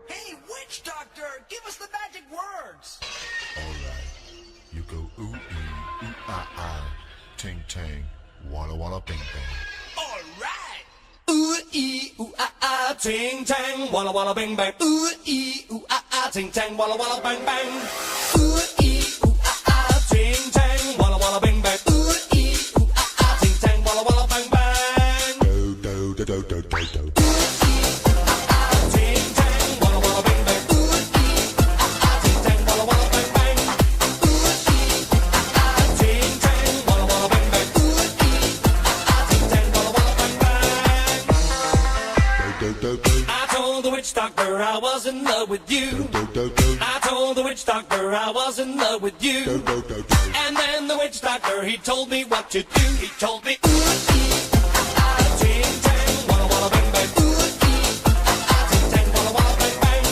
Hey, witch doctor, give us the magic words. Alright, you go ooh ee, ooh ah ah, ting tang, walla walla bing bang. All right. Ooh ee ooh ah ah, ting tang, walla walla bing bang. Ooh ee ooh ah ah, ting tang, walla walla bang bang. Ooh ee ooh ah ah, ting tang, walla walla bing bang. Ooh ee ooh ah ah, ting tang, walla walla bang bang. Do do do do do do do. I told the witch doctor I was in love with you. I told the witch doctor I was in love with you. And then the witch doctor, he told me what to do. He told me, ooh, ting tang, walla walla bang bang. Ooh, ting tang, walla walla bang bang.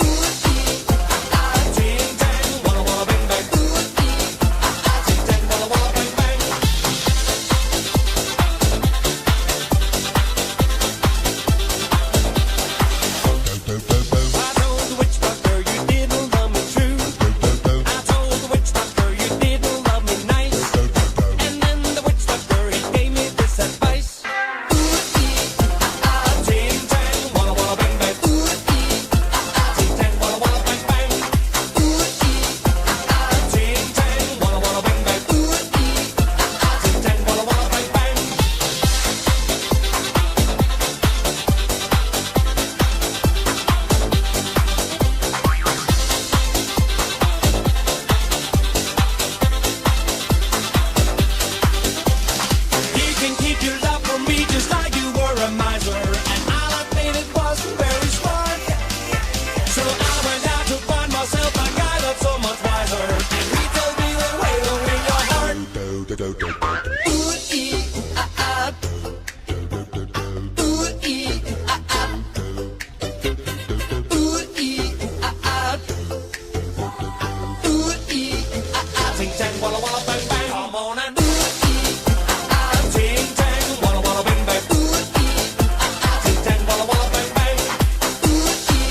Ooh, ting tang, walla walla bang bang. Ooh, ting tang, walla walla bang bang. I told the witch doctor you didn't love me true. I told the witch doctor you didn't love me nice. And then the witch doctor, he gave me this advice. Ooh, ting tang, walla walla bang bang. Ooh, ting tang, walla walla bang bang. Ooh, ting tang, walla walla bang bang. Ooh, ting tang, walla walla bang bang. You can keep your love for me just like you were a miser. And all I made it wasn't very smart. So I went out to find myself a guy that's so much wiser. And he told me the way to win your heart. Ooh, ee, ooh, ah, ah. Ooh, ee, ooh, ah, ah. Ooh, ee, ooh, ah, ah. Ooh, ee, ooh, ah, ah. Ting tang, walla walla bang bang. Come on and ooh, ee, ah, ah. Ting tang, walla walla bang bang. Ooh, ee, ah, ah. Ting tang, walla walla bang bang. Ooh, ee,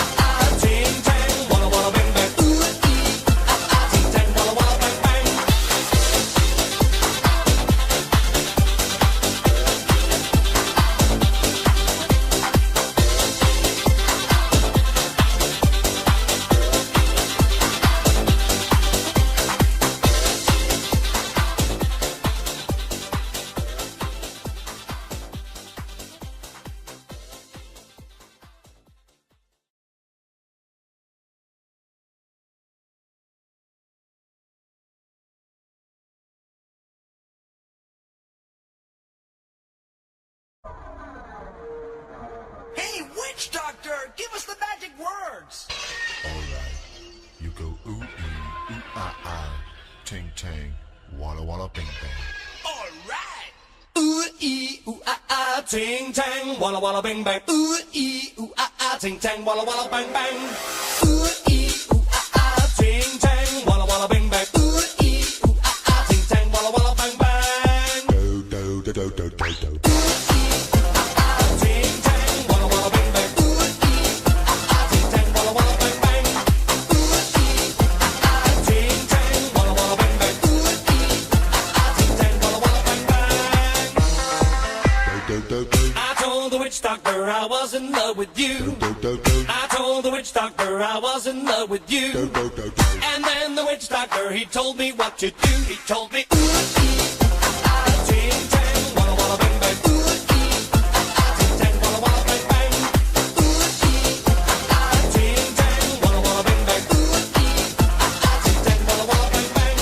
ah, ah. Ting tang, walla walla bang bang. Ooh, ee, ah, ah. Ting tang, walla walla bang bang. Hey, witch doctor, give us the magic words. Alright, you go ooh ee, ooh ah ah, ting tang, walla walla bing bang. All right. Ooh ee ooh ah ah, ting tang, walla walla bang bang. Ooh ee ooh ah ah, ting tang, walla walla bang bang. Ooh ee ooh ah ah, ting tang, walla walla bang bang. Ooh ee ooh ah ah, ting tang, walla walla bang bang. Do do do do do do do. Ting tang, walla walla bang bang. Ooh ee ah ah, ting tang, walla walla bang bang. Ooh ee ah, ting tang, walla walla bang bang. Ooh ee ah, ting tang, walla walla bang bang. I told the witch doctor I was in love with you. I told the witch doctor I was in love with you. And then the witch doctor, he told me what to do. He told me, ooh, ting tang, walla walla bang bang. Ooh, ting tang, walla walla bang bang. Ooh, ting tang, walla walla bang bang. Ooh, ting tang, walla walla bang bang.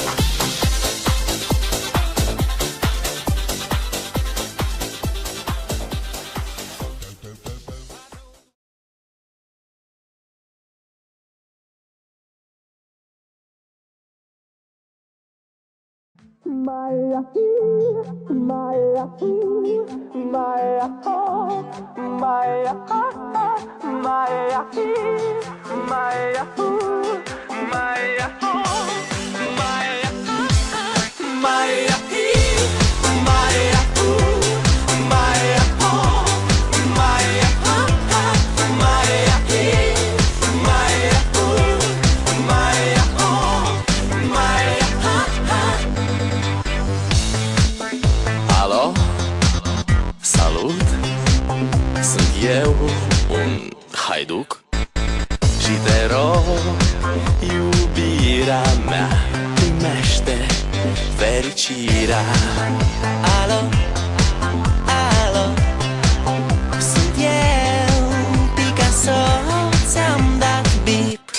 Maya, Maya, Maya, oh, Maya, Maya, Maya, Maya, oh, Maya, Iubirea mea primește fericirea. Alo, alo, sunt eu, Picasso. Ți-am dat bip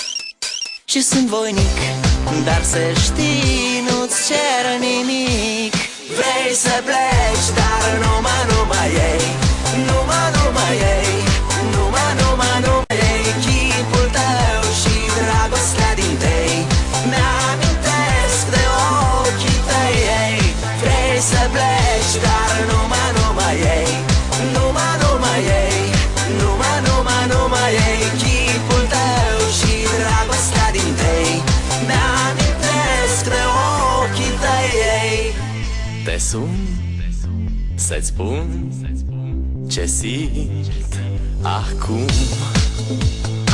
și sunt voinic, dar să știi, nu-ți cer nimic. Vrei să pleci, dar numai ei, numai ei, numai ei. Chipul tău și dragostea din tei mi-amintesc de ochii tăi, ei. Vrei să pleci, dar numai ei, numai ei, numai ei. Chipul tău și dragostea din tei mi-amintesc de ochii tăi, ei. Te sun să-ți spun ce simt acum.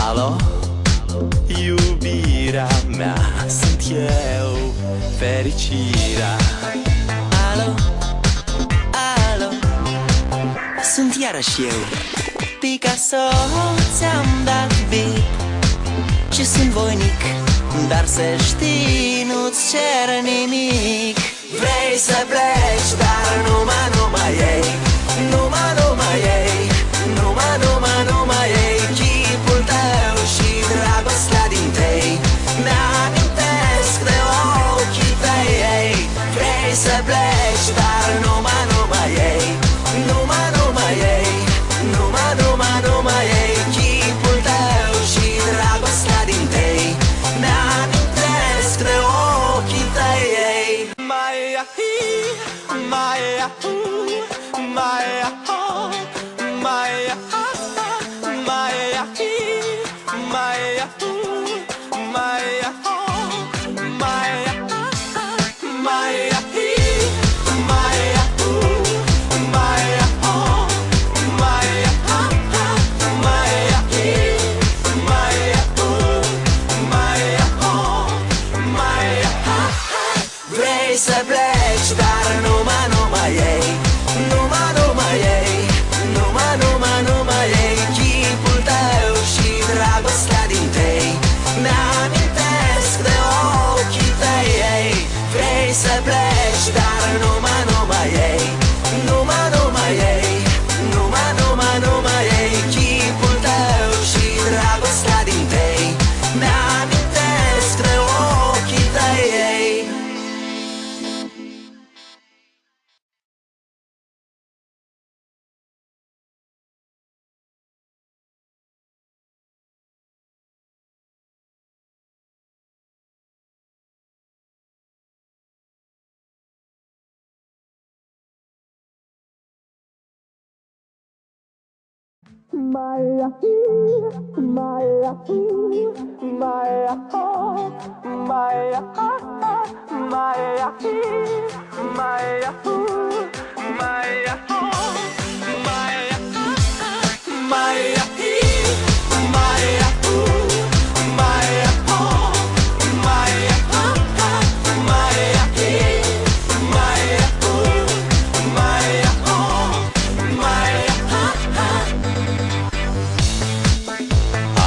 Alo, iubirea mea, sunt eu, fericirea. Alo, alo, sunt iarăși eu, Picasso. Ți-am dat bip și sunt voinic, dar să știi, nu-ți cer nimic. Vrei să pleci, dar numai ei, numai ei, numai ei. Chipul tău și dragostea din tei mi-amintesc de ochii tăi, ei. Vrei să pleci, dar numai ei, numai ei, numai ei. Chipul tău și dragostea din tei mi-amintesc de ochii tăi, ei. Vrei să pleci, dar numai ei, numai ei, numai ei. Chipul tău și dragostea din tei mi-amintesc de ochii tăi, ei. Vrei să pleci, dar numai ei, numai ei, numai ei. Chipul tău și dragostea din tei mi-amintesc de ochii tăi, ei.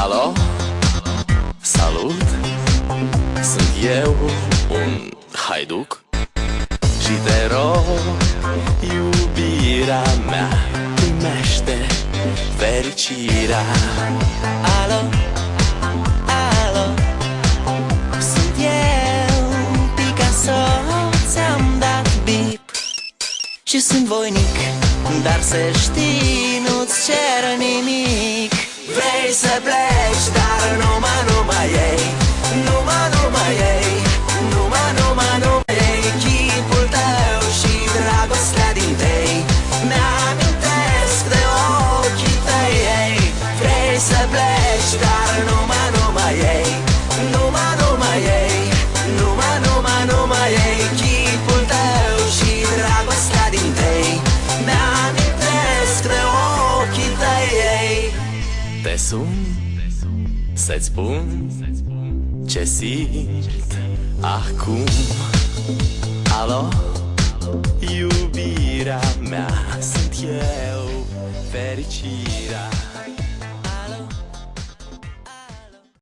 Alo, salut, sunt eu, un haiduc, și te rog, iubirea mea primește fericirea. Alo, alo, sunt eu, Picasso. Ți-am dat bip și sunt voinic, dar să știi, nu-ți cer nimic. Vrei să pleci, dar numai ei, numai ei, numai ei. Chipul tău și dragostea din tei mi-amintesc de ochii tăi, ei. Vrei să pleci, dar numai ei, numai ei, numai ei. Chipul tău și dragostea din tei mi-amintesc de ochii tăi, ei. Te sun să-ți spun ce simt acum. Alo, iubirea mea, sunt eu, fericirea.